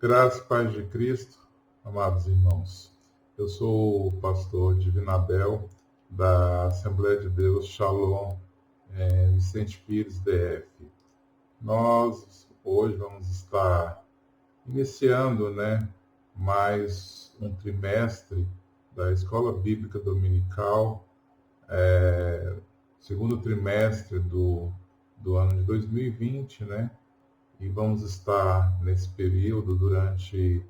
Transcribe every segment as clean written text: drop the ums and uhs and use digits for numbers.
Graça e paz de Cristo, amados irmãos. Eu sou o pastor Divino Abel, da Assembleia de Deus Shalom, Vicente Pires, DF. Nós hoje vamos estar iniciando, mais um trimestre da Escola Bíblica Dominical, segundo trimestre do ano de 2020, E vamos estar nesse período durante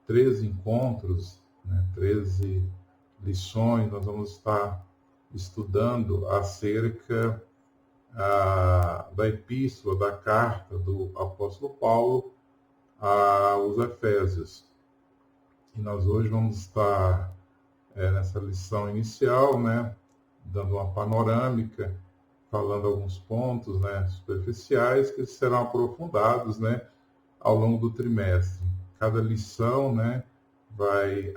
13 encontros, 13 lições. Nós vamos estar estudando acerca da epístola, da carta do apóstolo Paulo aos Efésios. E nós hoje vamos estar nessa lição inicial, dando uma panorâmica, falando alguns pontos superficiais que serão aprofundados ao longo do trimestre. Cada lição vai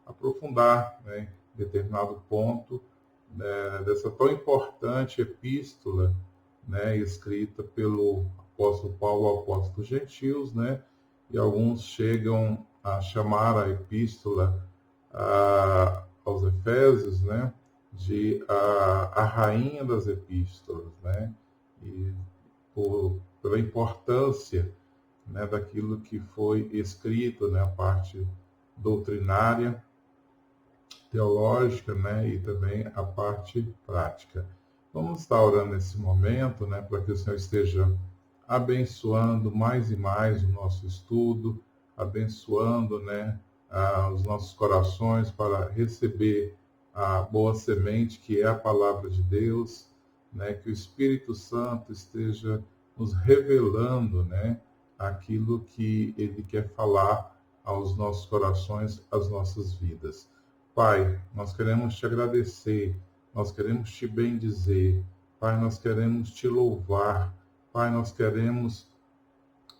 aprofundar determinado ponto dessa tão importante epístola escrita pelo apóstolo Paulo ao apóstolo gentios, e alguns chegam a chamar a epístola aos Efésios, de a rainha das epístolas, e pela importância daquilo que foi escrito, a parte doutrinária, teológica, e também a parte prática. Vamos estar orando nesse momento, para que o Senhor esteja abençoando mais e mais o nosso estudo, abençoando, os nossos corações para receber a boa semente que é a palavra de Deus, que o Espírito Santo esteja nos revelando, aquilo que Ele quer falar aos nossos corações, às nossas vidas. Pai, nós queremos te agradecer, nós queremos te bendizer, Pai, nós queremos te louvar, Pai, nós queremos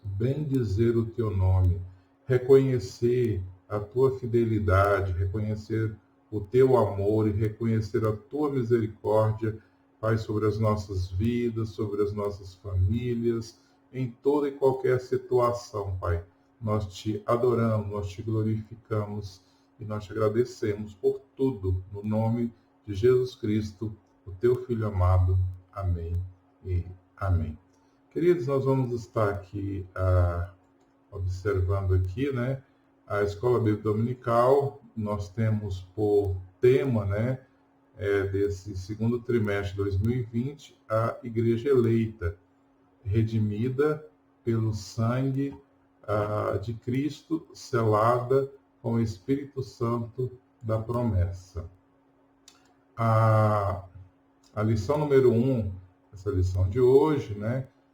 bendizer o teu nome, reconhecer a tua fidelidade, reconhecer o teu amor e reconhecer a tua misericórdia, Pai, sobre as nossas vidas, sobre as nossas famílias, em toda e qualquer situação, Pai. Nós te adoramos, nós te glorificamos e nós te agradecemos por tudo, no nome de Jesus Cristo, o teu Filho amado. Amém e amém. Queridos, nós vamos estar aqui observando aqui, a Escola Bíblica Dominical. Nós temos por tema, desse segundo trimestre de 2020, a Igreja Eleita, redimida pelo sangue de Cristo, selada com o Espírito Santo da promessa. A lição número 1, essa lição de hoje,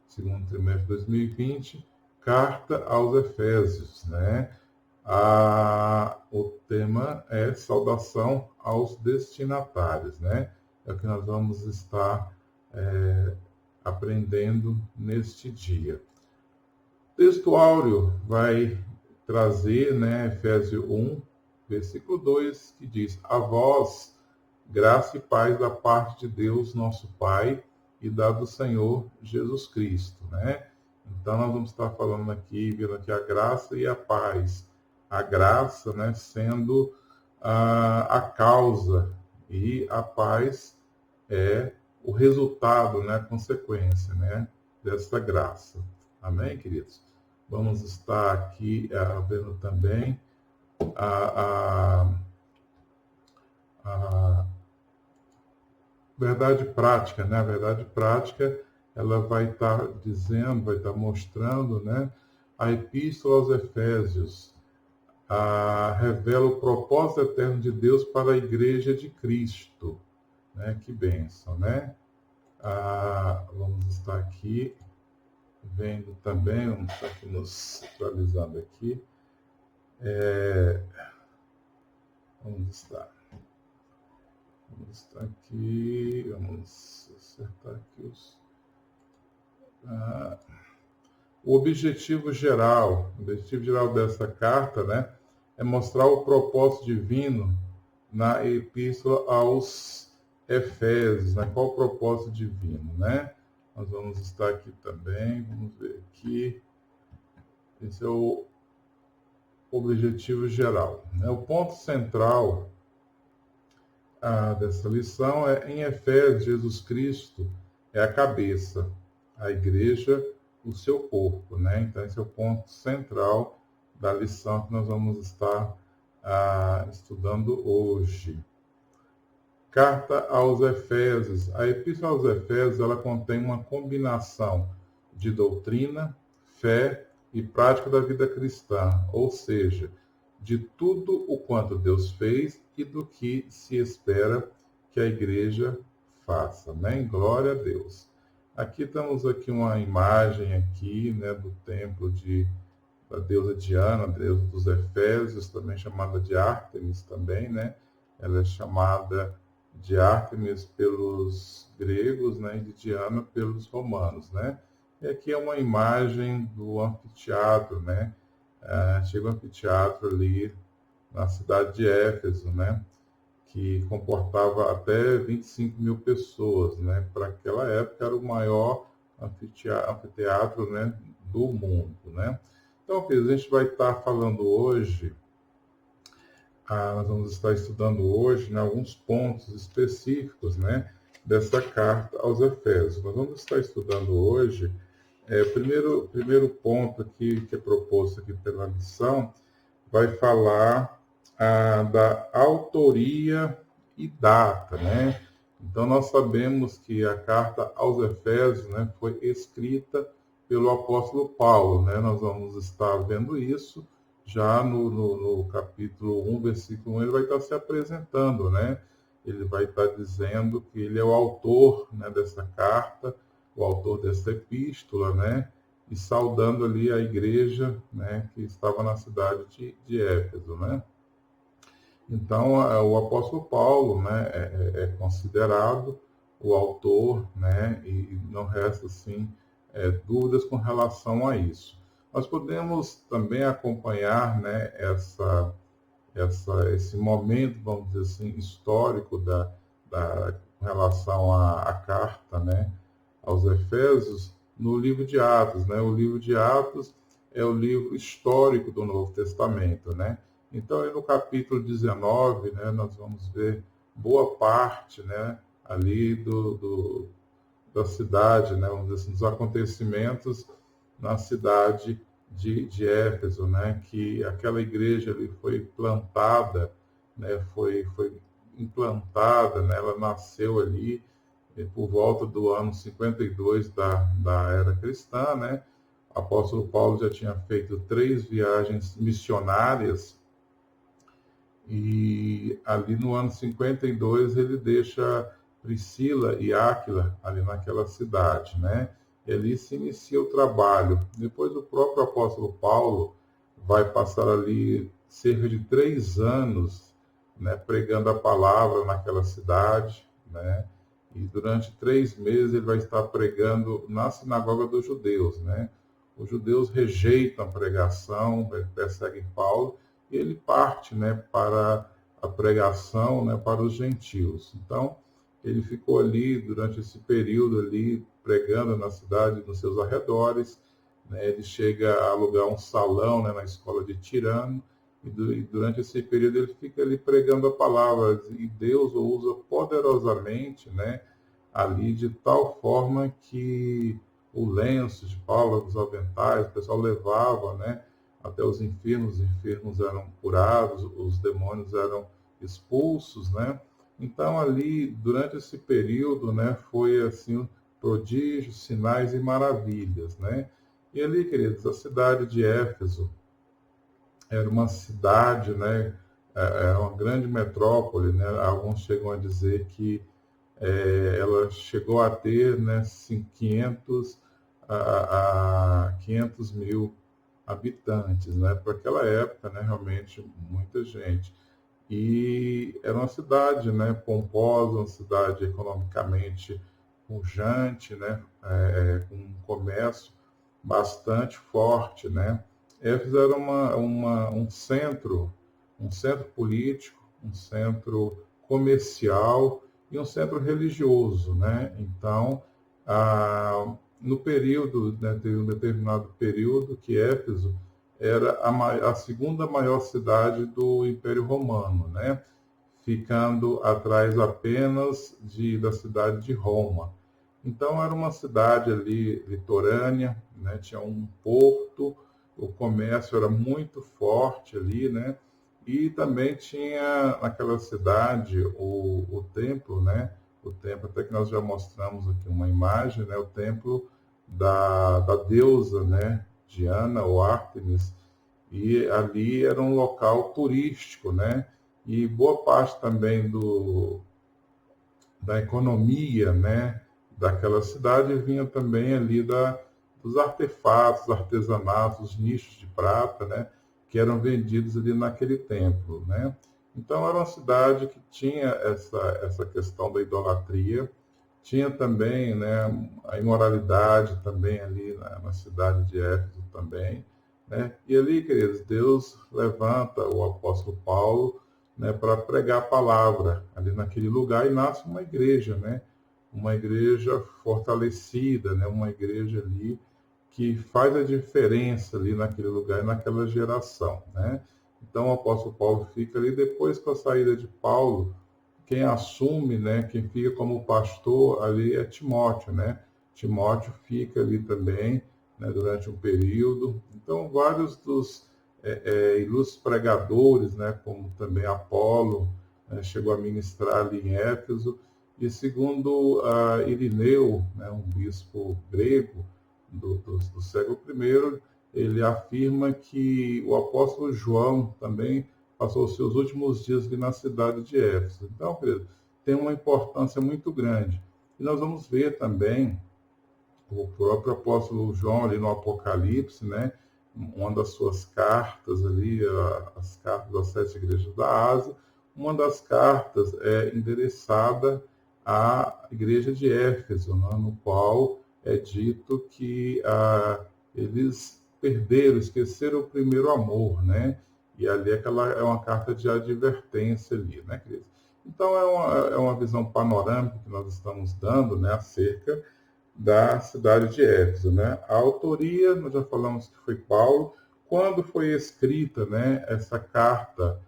segundo trimestre de 2020, Carta aos Efésios, o tema é saudação aos destinatários, É o que nós vamos estar aprendendo neste dia. O texto áureo vai trazer, Efésios 1, versículo 2, que diz: a vós, graça e paz da parte de Deus, nosso Pai, e da do Senhor Jesus Cristo, Então, nós vamos estar falando aqui, vendo aqui a graça e a paz. A graça, sendo a causa, e a paz é o resultado, a consequência, dessa graça. Amém, queridos? Vamos estar aqui vendo também a verdade prática, A verdade prática, ela vai estar dizendo, vai estar mostrando, a epístola aos Efésios, revela o propósito eterno de Deus para a Igreja de Cristo. Que bênção, vamos estar aqui vendo também, vamos estar aqui nos atualizando aqui. Vamos estar aqui, vamos acertar aqui o objetivo geral dessa carta, é mostrar o propósito divino na epístola aos Efésios, Qual o propósito divino, Nós vamos estar aqui também, vamos ver aqui, Esse é o objetivo geral, né? O ponto central dessa lição é em Efésios, Jesus Cristo é a cabeça, a igreja, o seu corpo, né? Então esse é o ponto central da lição que nós vamos estar estudando hoje. Carta aos Efésios. A Epístola aos Efésios, ela contém uma combinação de doutrina, fé e prática da vida cristã, ou seja, de tudo o quanto Deus fez e do que se espera que a igreja faça, né? Glória a Deus. Aqui temos aqui uma imagem aqui, né, do templo da deusa Diana, deusa dos Efésios, também chamada de Ártemis também, né? Ela é chamada de Ártemis pelos gregos, né, e de Diana pelos romanos, né? E aqui é uma imagem do anfiteatro, né? Chega o anfiteatro ali na cidade de Éfeso, né? Que comportava até 25 mil pessoas, né? Para aquela época era o maior anfiteatro, né, do mundo, né? Então, queridos, a gente vai estar falando hoje, nós vamos estar estudando hoje, né, alguns pontos específicos, né, dessa carta aos Efésios. Nós vamos estar estudando hoje, primeiro ponto aqui que é proposto aqui pela lição, vai falar da autoria e data, né? Então nós sabemos que a carta aos Efésios, né, foi escrita pelo apóstolo Paulo, né? Nós vamos estar vendo isso já no capítulo 1, versículo 1, ele vai estar se apresentando, né? Ele vai estar dizendo que ele é o autor, né, dessa carta, o autor dessa epístola, né? E saudando ali a igreja, né, que estava na cidade de Éfeso, né? Então, o apóstolo Paulo, né, é considerado o autor, né, e não resta, assim, dúvidas com relação a isso. Nós podemos também acompanhar, né, esse momento, vamos dizer assim, histórico com relação à carta, né, aos Efésios, no livro de Atos, né? O livro de Atos é o livro histórico do Novo Testamento, né? Então, aí no capítulo 19, né, nós vamos ver boa parte, né, ali da cidade, né, vamos dizer assim, dos acontecimentos na cidade de Éfeso, né, que aquela igreja ali foi plantada, né, foi implantada, né, ela nasceu ali por volta do ano 52 da era cristã, né? O apóstolo Paulo já tinha feito 3 viagens missionárias e ali no ano 52 ele deixa Priscila e Áquila ali naquela cidade, né? E ali se inicia o trabalho. Depois o próprio apóstolo Paulo vai passar ali cerca de 3 anos, né, pregando a palavra naquela cidade, né? E durante 3 meses ele vai estar pregando na sinagoga dos judeus, né? Os judeus rejeitam a pregação, perseguem Paulo, e ele parte, né, para a pregação, né, para os gentios. Então, ele ficou ali, durante esse período ali, pregando na cidade, nos seus arredores, né? Ele chega a alugar um salão, né, na escola de Tirano, e durante esse período ele fica ali pregando a palavra, e Deus o usa poderosamente, né, ali de tal forma que o lenço de Paulo, os aventais, o pessoal levava, né, até os enfermos eram curados, os demônios eram expulsos, né? Então ali, durante esse período, né, foi assim, prodígios, sinais e maravilhas, né? E ali, queridos, a cidade de Éfeso era uma cidade, né, era uma grande metrópole, né? Alguns chegam a dizer que ela chegou a ter, né, 500 mil habitantes, né? Para aquela época, né, realmente muita gente. E era uma cidade, né, pomposa, uma cidade economicamente pujante, né, com um comércio bastante forte, né. Éfeso era um centro político, um centro comercial e um centro religioso, né. Então, no período, né, teve um determinado período que Éfeso era a segunda maior cidade do Império Romano, né? Ficando atrás apenas da cidade de Roma. Então era uma cidade ali litorânea, né? Tinha um porto, o comércio era muito forte ali, né? E também tinha naquela cidade o templo, né? O templo, até que nós já mostramos aqui uma imagem, né? O templo da deusa, né? Diana ou Ártemis. E ali era um local turístico, né? E boa parte também da economia, né, daquela cidade vinha também ali dos artefatos, artesanatos, os nichos de prata, né, que eram vendidos ali naquele templo, né. Então era uma cidade que tinha essa questão da idolatria, tinha também, né, a imoralidade também ali na cidade de Éfeso também, né. E ali, queridos, Deus levanta o apóstolo Paulo, né, para pregar a palavra ali naquele lugar e nasce uma igreja, né? Uma igreja fortalecida, né? Uma igreja ali que faz a diferença ali naquele lugar e naquela geração, né? Então o apóstolo Paulo fica ali depois com a saída de Paulo, quem assume, né, quem fica como pastor ali é Timóteo, né? Timóteo fica ali também, né, durante um período. Então, vários dos ilustres pregadores, né, como também Apolo, né, chegou a ministrar ali em Éfeso. E segundo Irineu, né, um bispo grego do século I, ele afirma que o apóstolo João também passou os seus últimos dias ali na cidade de Éfeso. Então, querido, tem uma importância muito grande. E nós vamos ver também o próprio apóstolo João ali no Apocalipse, né? Uma das suas cartas ali, as cartas das 7 igrejas da Ásia, uma das cartas é endereçada à igreja de Éfeso, né? No qual é dito que eles perderam, esqueceram o primeiro amor, né? E ali aquela é uma carta de advertência ali, né, queridos? Então é uma visão panorâmica que nós estamos dando, né, acerca da cidade de Éfeso, né? A autoria, nós já falamos que foi Paulo. Quando foi escrita, né, essa carta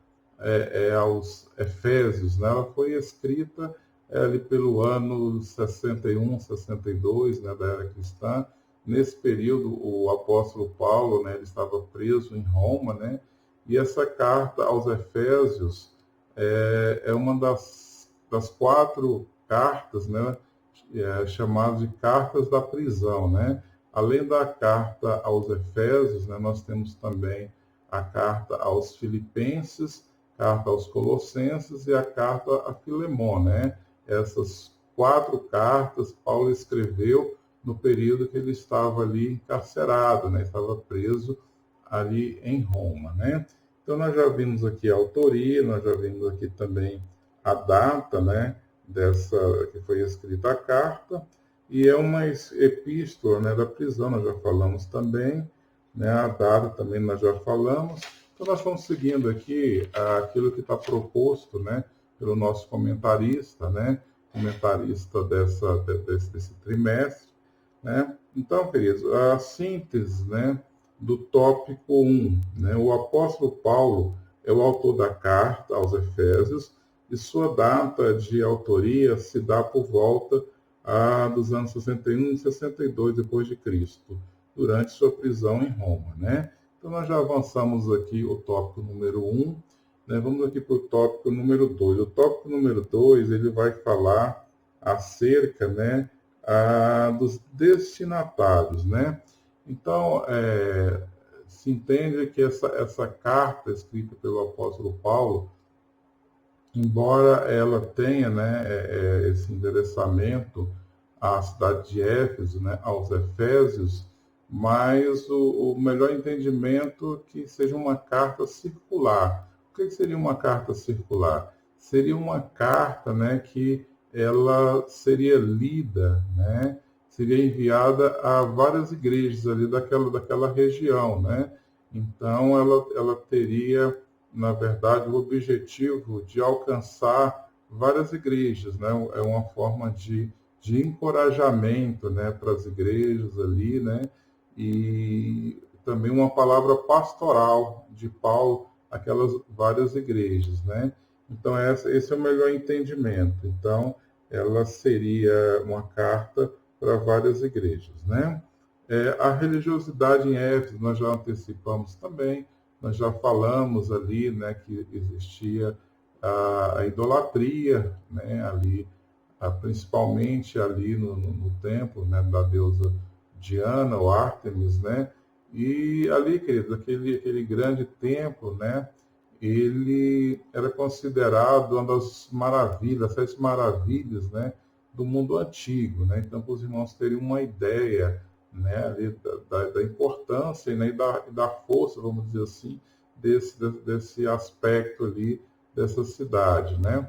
aos Efésios, né? Ela foi escrita ali pelo ano 61, 62, né, da era cristã. Nesse período, o apóstolo Paulo, né, ele estava preso em Roma, né? E essa carta aos Efésios é uma das 4 cartas, né, chamadas de cartas da prisão, né? Além da carta aos Efésios, né, nós temos também a carta aos Filipenses, carta aos Colossenses e a carta a Filemon, né? Essas 4 cartas Paulo escreveu no período que ele estava ali encarcerado, né? Estava preso ali em Roma, né? Então nós já vimos aqui a autoria, nós já vimos aqui também a data, né? Dessa que foi escrita a carta, e é uma epístola, né, da prisão, nós já falamos também, né, a data também nós já falamos. Então nós vamos seguindo aqui aquilo que está proposto, né, pelo nosso comentarista, né, comentarista desse trimestre, né. Então, queridos, a síntese, né, do tópico 1, né, o apóstolo Paulo é o autor da carta aos Efésios, e sua data de autoria se dá por volta dos anos 61 e 62 depois de Cristo, durante sua prisão em Roma, né? Então nós já avançamos aqui o tópico número 1, né? Vamos aqui para o tópico número 2. O tópico número 2, ele vai falar acerca, né, dos destinatários, né? Então, se entende que essa carta escrita pelo apóstolo Paulo, embora ela tenha, né, esse endereçamento à cidade de Éfeso, né, aos Efésios, mas o melhor entendimento é que seja uma carta circular. O que seria uma carta circular? Seria uma carta, né, que ela seria lida, né, seria enviada a várias igrejas ali daquela região, né? Então ela teria, na verdade, o objetivo de alcançar várias igrejas, né? É uma forma de encorajamento, né, para as igrejas ali, né? E também uma palavra pastoral de Paulo àquelas várias igrejas, né? Então, esse é o melhor entendimento. Então, ela seria uma carta para várias igrejas, né? A religiosidade em Éfeso, nós já antecipamos também, nós já falamos ali, né, que existia a idolatria, né, ali, principalmente ali no templo, né, da deusa Diana ou Ártemis, né? E ali, queridos, aquele grande templo, né? Ele era considerado uma das maravilhas, 7 maravilhas, né? Do mundo antigo, né? Então, para os irmãos terem uma ideia, né? Ali, da importância, né? E da força, vamos dizer assim, desse aspecto ali dessa cidade, né?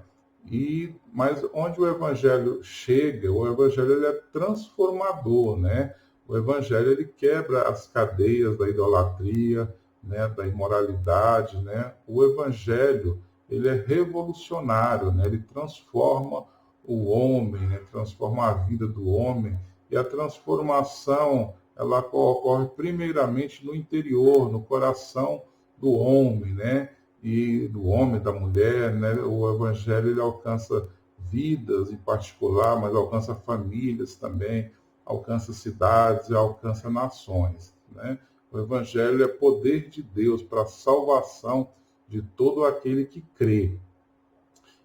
Mas onde o evangelho chega, o evangelho ele é transformador, né? O evangelho ele quebra as cadeias da idolatria, né, da imoralidade, né? O evangelho ele é revolucionário, né? Ele transforma o homem, né? Transforma a vida do homem, e a transformação ela ocorre primeiramente no interior, no coração do homem, né? E do homem, da mulher, né? O evangelho ele alcança vidas em particular, mas alcança famílias também, alcança cidades e alcança nações, né? O evangelho é poder de Deus para a salvação de todo aquele que crê.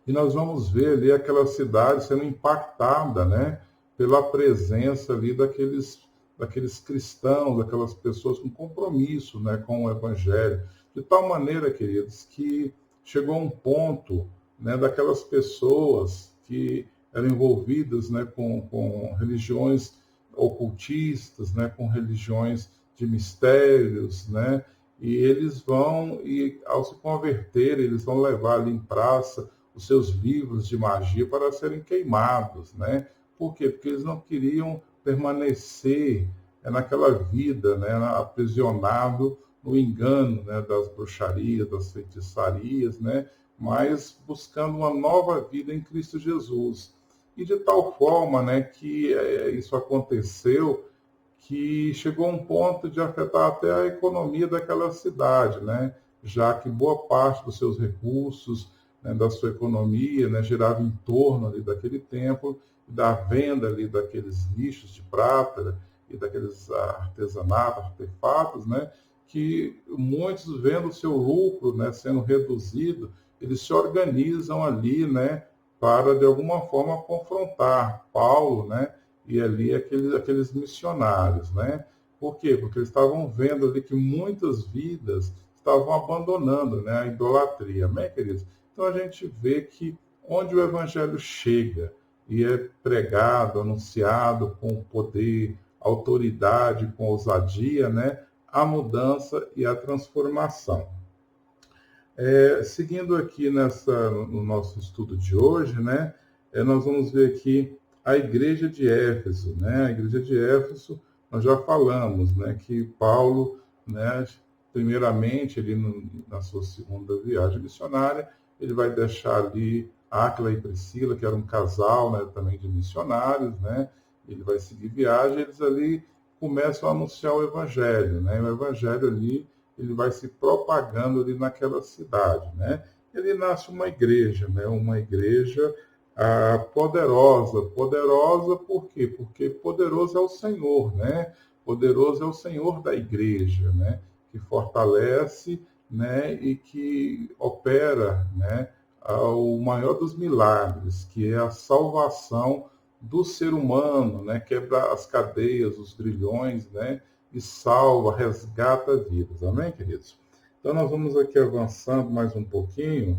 E nós vamos ver ali aquela cidade sendo impactada, né, pela presença ali daqueles cristãos, daquelas pessoas com compromisso, né, com o evangelho. De tal maneira, queridos, que chegou um ponto, né, daquelas pessoas que eram envolvidas, né, com religiões ocultistas, né, com religiões de mistérios, né, e eles vão, e ao se converter, eles vão levar ali em praça os seus livros de magia para serem queimados, né? Por quê? Porque eles não queriam permanecer naquela vida, né, aprisionado no engano, né, das bruxarias, das feitiçarias, né, mas buscando uma nova vida em Cristo Jesus. E de tal forma, né, que isso aconteceu, que chegou a um ponto de afetar até a economia daquela cidade, né, já que boa parte dos seus recursos, né, da sua economia, né, girava em torno ali daquele templo, da venda ali daqueles lixos de prata e daqueles artesanatos, artefatos, né, que muitos vendo o seu lucro, né, sendo reduzido, eles se organizam ali, né, para de alguma forma confrontar Paulo, né, e ali aqueles missionários, né? Por quê? Porque eles estavam vendo ali que muitas vidas estavam abandonando, né, a idolatria, né, queridos? Então a gente vê que onde o evangelho chega e é pregado, anunciado com poder, autoridade, com ousadia, né, a mudança e a transformação. Seguindo aqui no nosso estudo de hoje, né, nós vamos ver aqui a igreja de Éfeso, né? A igreja de Éfeso, nós já falamos, né, que Paulo, né, primeiramente, na sua segunda viagem missionária, ele vai deixar ali Áquila e Priscila, que era um casal, né, também de missionários, né? Ele vai seguir viagem, eles ali começam a anunciar o evangelho, né? O evangelho ali, ele vai se propagando ali naquela cidade, né? Ele nasce uma igreja, né? Uma igreja poderosa. Poderosa por quê? Porque poderoso é o Senhor, né? Poderoso é o Senhor da igreja, né? Que fortalece, né? E que opera, né? O maior dos milagres, que é a salvação do ser humano, né? Quebra as cadeias, os grilhões, né? E salva, resgata vidas. Amém, queridos? Então, nós vamos aqui avançando mais um pouquinho.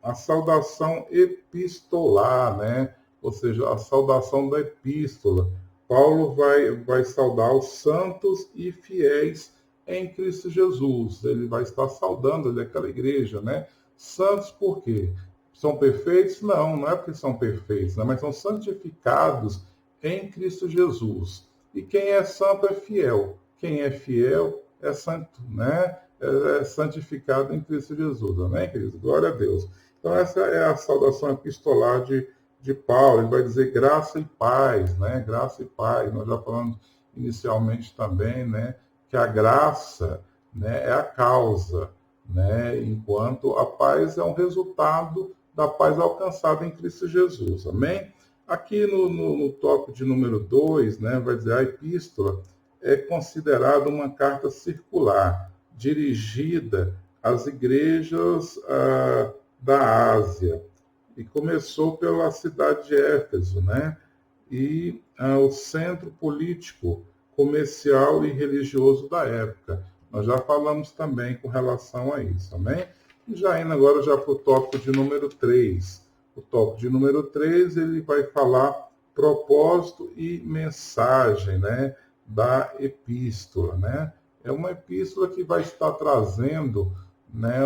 A saudação epistolar, né? Ou seja, a saudação da epístola. Paulo vai saudar os santos e fiéis em Cristo Jesus. Ele vai estar saudando ali aquela igreja, né? Santos por quê? São perfeitos? Não, não é porque são perfeitos, né? Mas são santificados em Cristo Jesus. E quem é santo é fiel. Quem é fiel é santo, né? É santificado em Cristo Jesus. Amém, queridos? Glória a Deus. Então, essa é a saudação epistolar de Paulo. Ele vai dizer graça e paz, né? Graça e paz. Nós já falamos inicialmente também, né? que a graça, né, é a causa, né, enquanto a paz é um resultado da paz alcançada em Cristo Jesus. Amém? Aqui no tópico de número 2, né, vai dizer a epístola é considerada uma carta circular, dirigida às igrejas da Ásia. E começou pela cidade de Éfeso, né? E o centro político, comercial e religioso da época. Nós já falamos também com relação a isso, amém? E já indo agora já para o tópico de número 3. O tópico de número 3, ele vai falar propósito e mensagem, né, da epístola, né? É uma epístola que vai estar trazendo, né,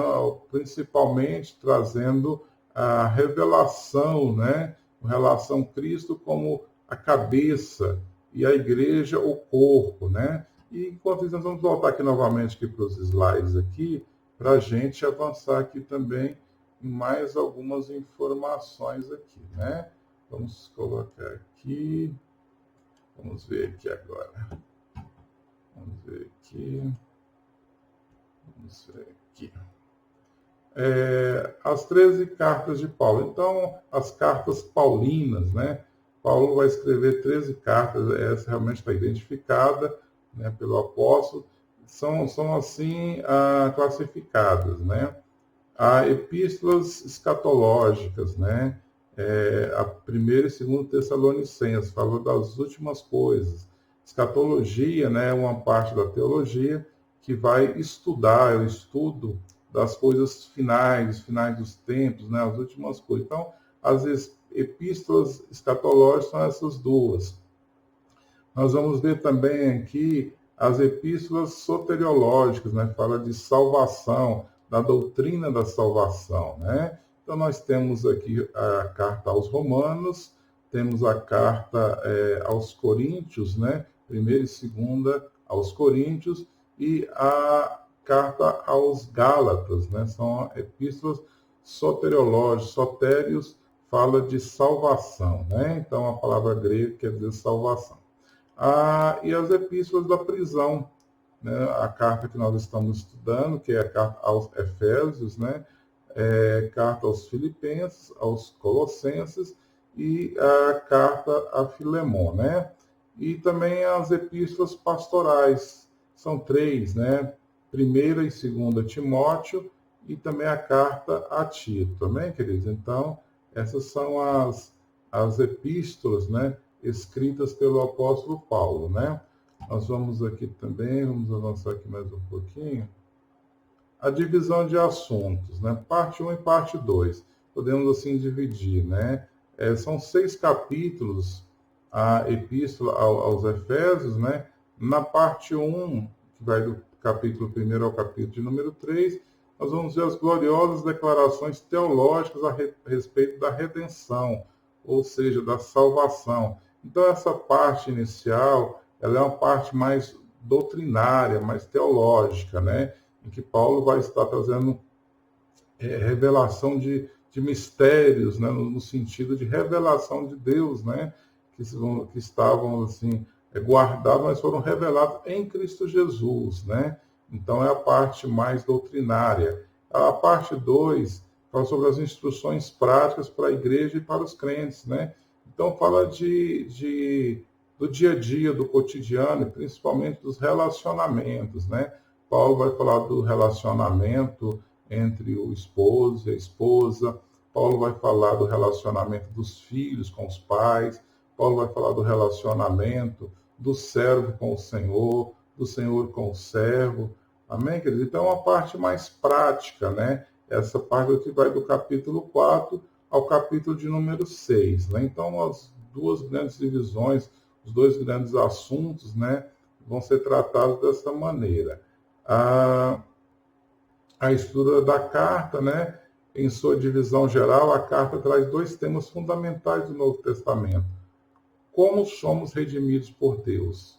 principalmente trazendo a revelação, né, com relação a Cristo como a cabeça e a igreja o corpo, né? E enquanto isso, nós vamos voltar aqui novamente aqui para os slides aqui, para a gente avançar aqui também em mais algumas informações aqui, né? Vamos colocar aqui, vamos ver aqui agora. Vamos ver aqui. Vamos ver aqui. As 13 cartas de Paulo. Então, as cartas paulinas, né? Paulo vai escrever 13 cartas, essa realmente está identificada, né, pelo apóstolo, são assim classificadas, né? Há epístolas escatológicas, né? A primeira e segunda Tessalonicenses, falou das últimas coisas. Escatologia, né, é uma parte da teologia que vai estudar, é o estudo das coisas finais, os finais dos tempos, né, as últimas coisas. Então, as epístolas escatológicas são essas duas. Nós vamos ver também aqui as epístolas soteriológicas, né, fala de salvação, da doutrina da salvação, né? Então, nós temos aqui a carta aos Romanos, temos a carta aos Coríntios, né? Primeira e segunda aos Coríntios, e a carta aos Gálatas, né? São epístolas soteriológicas. Sotérios fala de salvação, né? Então, a palavra grega quer dizer salvação. E as epístolas da prisão, né? A carta que nós estamos estudando, que é a carta aos Efésios, né? Carta aos Filipenses, aos Colossenses e a carta a Filemon, né? E também as epístolas pastorais, são 3, né? Primeira e segunda Timóteo e também a carta a Tito, amém, queridos? Então, essas são as epístolas, né, escritas pelo apóstolo Paulo, né? Nós vamos aqui também, vamos avançar aqui mais um pouquinho. A divisão de assuntos, né? Parte 1 e parte 2. Podemos assim dividir, né? São 6 capítulos a epístola aos Efésios, né? Na parte 1, que vai do capítulo 1 ao capítulo de número 3, nós vamos ver as gloriosas declarações teológicas a respeito da redenção, ou seja, da salvação. Então, essa parte inicial, ela é uma parte mais doutrinária, mais teológica, né? Em que Paulo vai estar trazendo revelação de mistérios, né? No sentido de revelação de Deus, né? Que estavam assim guardados, mas foram revelados em Cristo Jesus, né? Então é a parte mais doutrinária. A parte 2 fala sobre as instruções práticas para a igreja e para os crentes, né? Então fala do dia a dia, do cotidiano, principalmente dos relacionamentos, né? Paulo vai falar do relacionamento entre o esposo e a esposa. Paulo vai falar do relacionamento dos filhos com os pais. Paulo vai falar do relacionamento do servo com o Senhor, do Senhor com o servo. Amém, queridos? Então, é uma parte mais prática, né? Essa parte que vai do capítulo 4 ao capítulo de número 6, né? Então, as duas grandes divisões, os dois grandes assuntos, né, vão ser tratados dessa maneira. A estrutura da carta, né? Em sua divisão geral, a carta traz 2 temas fundamentais do Novo Testamento. Como somos redimidos por Deus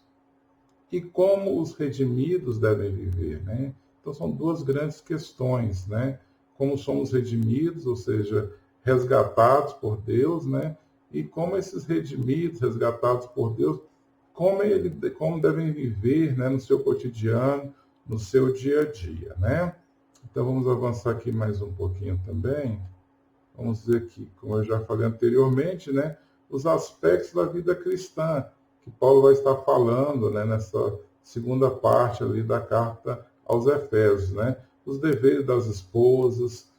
e como os redimidos devem viver, né? Então, são 2 grandes questões, né? Como somos redimidos, ou seja, resgatados por Deus, né? E como esses redimidos, resgatados por Deus, como devem viver, né, no seu cotidiano, no seu dia a dia, né? Então vamos avançar aqui mais um pouquinho também. Vamos ver aqui, como eu já falei anteriormente, né, os aspectos da vida cristã, que Paulo vai estar falando, né, nessa segunda parte ali da carta aos Efésios, né? Os deveres das esposas,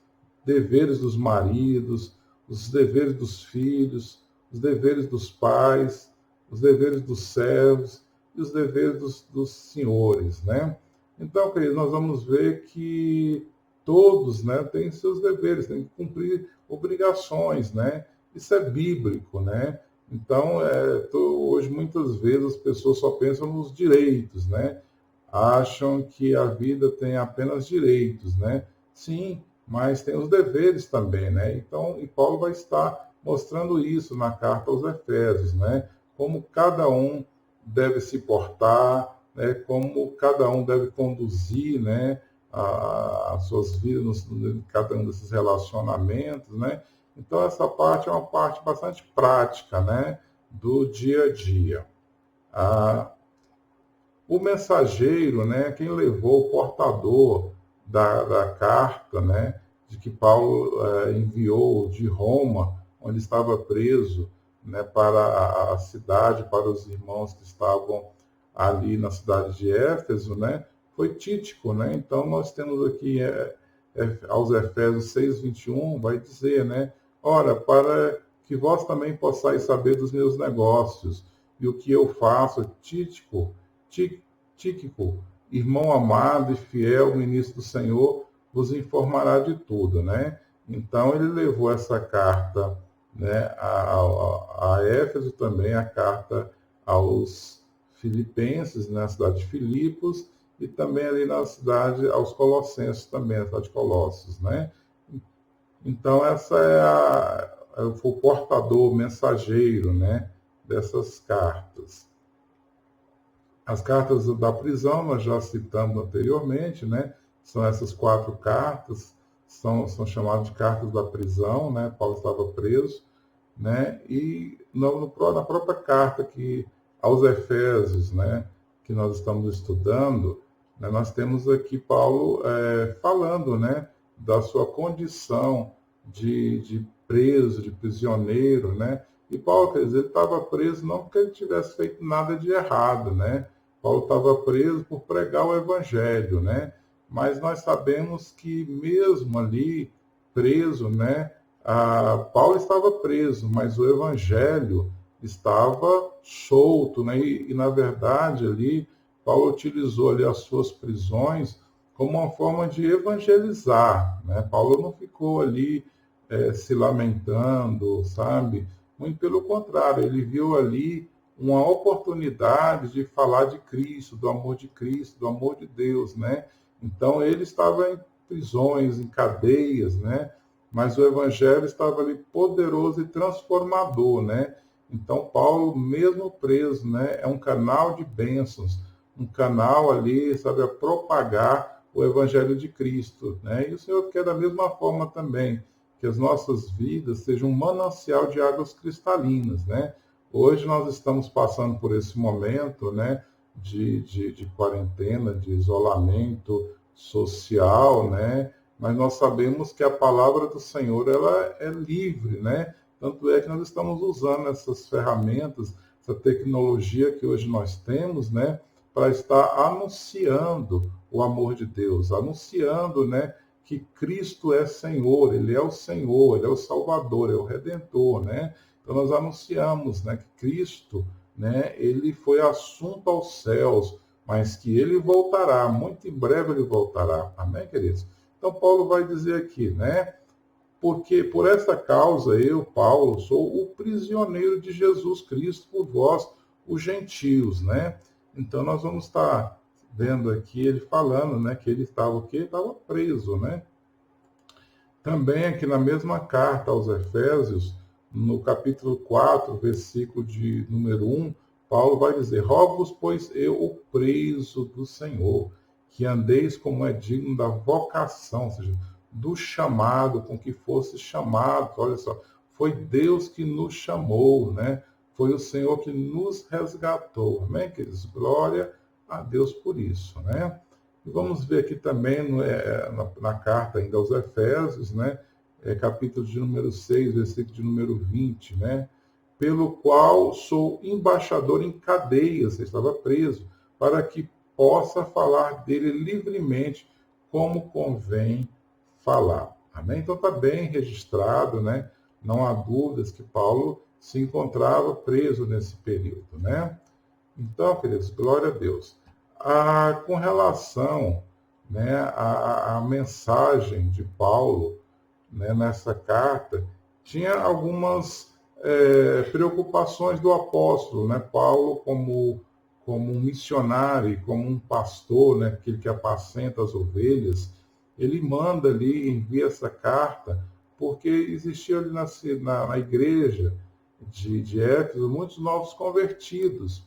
deveres dos maridos, os deveres dos filhos, os deveres dos pais, os deveres dos servos e os deveres dos senhores, né? Então, queridos, nós vamos ver que todos, né, têm seus deveres, têm que cumprir obrigações, né? Isso é bíblico, né? Então, hoje, muitas vezes, as pessoas só pensam nos direitos, né? Acham que a vida tem apenas direitos, né? Sim, mas tem os deveres também, né? Então, e Paulo vai estar mostrando isso na carta aos Efésios, né? Como cada um deve se portar, né? Como cada um deve conduzir, né? As suas vidas em cada um desses relacionamentos, né? Então, essa parte é uma parte bastante prática, né? Do dia a dia. O mensageiro, né? Quem levou o portador da carta, né? De que Paulo enviou de Roma, onde estava preso, né? Para a cidade, para os irmãos que estavam ali na cidade de Éfeso, né? Foi Tíquico, né? Então, nós temos aqui aos Efésios 6:21, vai dizer, né? Ora, para que vós também possais saber dos meus negócios e o que eu faço, Tíquico, irmão amado e fiel, ministro do Senhor, vos informará de tudo, né? Então, ele levou essa carta, né, a Éfeso, também a carta aos Filipenses, na cidade de Filipos, e também ali na cidade, aos Colossenses também, na cidade de Colossos, né? Então, essa foi o portador, o mensageiro, né, dessas cartas. As cartas da prisão, nós já citamos anteriormente, né? São essas 4 cartas, são chamadas de cartas da prisão, né? Paulo estava preso, né? E na própria carta aos Efésios, né? Que nós estamos estudando, né? Nós temos aqui Paulo falando, né? Da sua condição de preso, de prisioneiro, né? E Paulo, quer dizer, ele estava preso não porque ele tivesse feito nada de errado, né? Paulo estava preso por pregar o evangelho, né? Mas nós sabemos que mesmo ali preso, né? Paulo estava preso, mas o evangelho estava solto, né? E na verdade ali Paulo utilizou ali as suas prisões como uma forma de evangelizar, né? Paulo não ficou ali se lamentando, sabe? Muito pelo contrário, ele viu ali uma oportunidade de falar de Cristo, do amor de Deus, né? Então ele estava em prisões, em cadeias, né? Mas o evangelho estava ali poderoso e transformador, né? Então Paulo, mesmo preso, né, é um canal de bênçãos, um canal ali, sabe, a propagar o evangelho de Cristo, né? E o Senhor quer da mesma forma também que as nossas vidas sejam um manancial de águas cristalinas, né? Hoje nós estamos passando por esse momento, né, de quarentena, de isolamento social, né? Mas nós sabemos que a palavra do Senhor ela é livre, né? Tanto é que nós estamos usando essas ferramentas, essa tecnologia que hoje nós temos, né, para estar anunciando o amor de Deus, anunciando, né, que Cristo é Senhor, Ele é o Senhor, Ele é o Salvador, é o Redentor, né? Então nós anunciamos, né, que Cristo, né, Ele foi assunto aos céus, mas que Ele voltará, muito em breve Ele voltará. Amém, queridos? Então Paulo vai dizer aqui, né? Porque por esta causa eu, Paulo, sou o prisioneiro de Jesus Cristo por vós, os gentios, né? Então nós vamos estar vendo aqui ele falando, né, que ele estava o quê? Estava preso, né? Também aqui na mesma carta aos Efésios, no capítulo 4, versículo de número 1, Paulo vai dizer: rogo-vos, pois eu, o preso do Senhor, que andeis como é digno da vocação, ou seja, do chamado com que fosse chamado. Olha só, foi Deus que nos chamou, né? Foi o Senhor que nos resgatou. Amém, queridos? Glória a Deus por isso, né? E vamos ver aqui também na carta ainda aos Efésios, né? Capítulo de número 6, versículo de número 20, né? Pelo qual sou embaixador em cadeias, estava preso, para que possa falar dele livremente, como convém falar. Amém? Então está bem registrado, né? Não há dúvidas que Paulo se encontrava preso nesse período, né? Então, queridos, glória a Deus. Com relação, né, à mensagem de Paulo, né, nessa carta, tinha algumas preocupações do apóstolo, né? Paulo, como um missionário, como um pastor, né, aquele que apacenta as ovelhas, ele manda ali, envia essa carta, porque existia ali na igreja de Éfeso muitos novos convertidos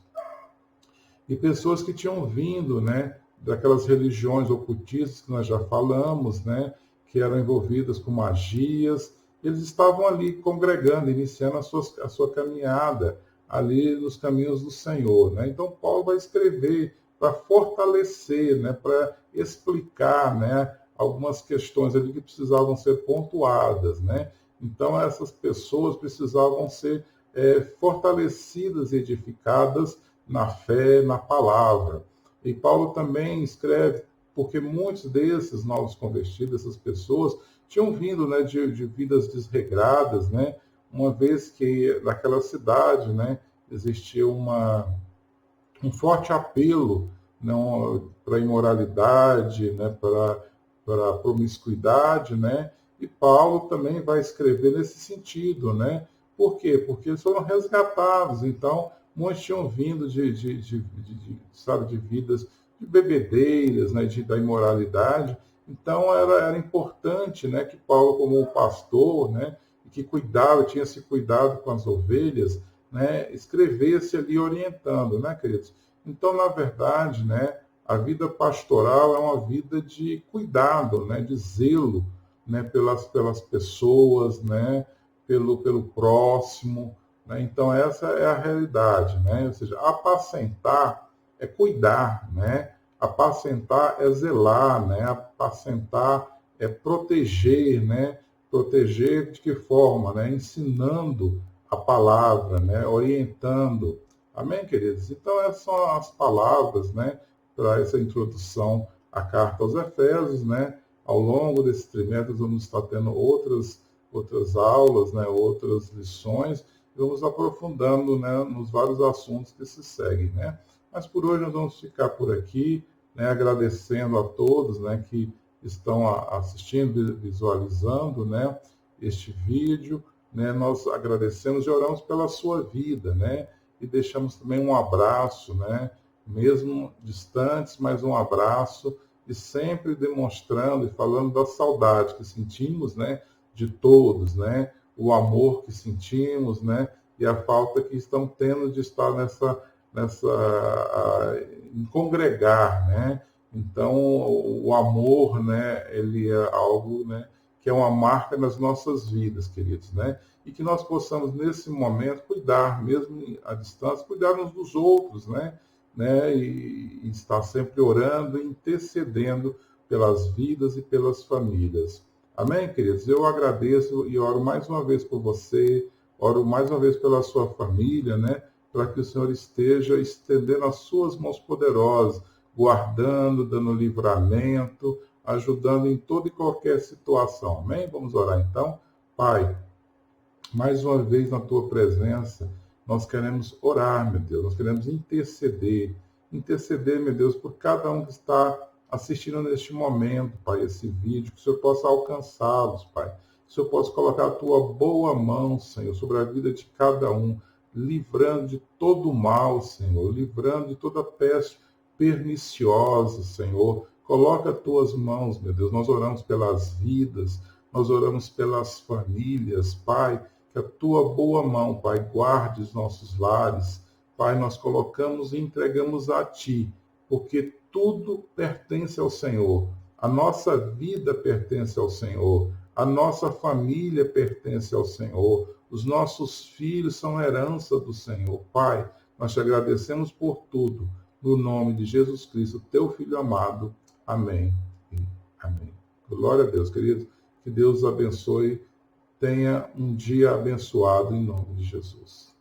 e pessoas que tinham vindo, né, daquelas religiões ocultistas que nós já falamos, né, que eram envolvidas com magias. Eles estavam ali congregando, iniciando a sua caminhada ali nos caminhos do Senhor, né? Então Paulo vai escrever para fortalecer, né, para explicar, né, algumas questões ali que precisavam ser pontuadas, né? Então essas pessoas precisavam ser fortalecidas e edificadas na fé, na palavra. E Paulo também escreve porque muitos desses novos convertidos, essas pessoas, tinham vindo, né, de vidas desregradas, né, uma vez que naquela cidade, né, existia um forte apelo, não, para a imoralidade, né, para a promiscuidade, né, e Paulo também vai escrever nesse sentido, né? Por quê? Porque eles foram resgatados, então muitos tinham vindo sabe, de vidas de bebedeiras, né, da imoralidade. Então era importante, né, que Paulo, como pastor, né, que cuidava, tinha se cuidado com as ovelhas, né, escrevesse ali orientando, né, queridos? Então, na verdade, né, a vida pastoral é uma vida de cuidado, né, de zelo, né, pelas pessoas, né, pelo próximo, né? Então, essa é a realidade, né? Ou seja, apacentar é cuidar, né? Apacentar é zelar, né? Apacentar é proteger, né? Proteger de que forma, né? Ensinando a palavra, né? Orientando. Amém, queridos? Então, essas são as palavras, né? Para essa introdução à carta aos Efésios, né? Ao longo desse trimestre, vamos estar tendo outras aulas, né? Outras lições, vamos aprofundando, né, nos vários assuntos que se seguem, né? Mas por hoje nós vamos ficar por aqui, né, agradecendo a todos, né, que estão assistindo, visualizando, né, este vídeo, né? Nós agradecemos e oramos pela sua vida, né? E deixamos também um abraço, né? Mesmo distantes, mas um abraço, e sempre demonstrando e falando da saudade que sentimos, né, de todos, né? O amor que sentimos, né? E a falta que estão tendo de estar em congregar, né? Então, o amor, né? Ele é algo, né, que é uma marca nas nossas vidas, queridos, né? E que nós possamos, nesse momento, cuidar, mesmo à distância, cuidar uns dos outros, né? E estar sempre orando e intercedendo pelas vidas e pelas famílias. Amém, queridos? Eu agradeço e oro mais uma vez por você, oro mais uma vez pela sua família, né? Para que o Senhor esteja estendendo as suas mãos poderosas, guardando, dando livramento, ajudando em toda e qualquer situação. Amém? Vamos orar então. Pai, mais uma vez na tua presença, nós queremos orar, meu Deus, nós queremos interceder, meu Deus, por cada um que está assistindo neste momento, Pai, esse vídeo, que o Senhor possa alcançá-los, Pai. Que o Senhor possa colocar a tua boa mão, Senhor, sobre a vida de cada um, livrando de todo o mal, Senhor, livrando de toda peste perniciosa, Senhor. Coloca as tuas mãos, meu Deus. Nós oramos pelas vidas, nós oramos pelas famílias, Pai. Que a tua boa mão, Pai, guarde os nossos lares. Pai, nós colocamos e entregamos a Ti, porque tudo pertence ao Senhor. A nossa vida pertence ao Senhor. A nossa família pertence ao Senhor. Os nossos filhos são herança do Senhor. Pai, nós te agradecemos por tudo. No nome de Jesus Cristo, teu Filho amado. Amém e amém. Glória a Deus, queridos. Que Deus abençoe. Tenha um dia abençoado em nome de Jesus.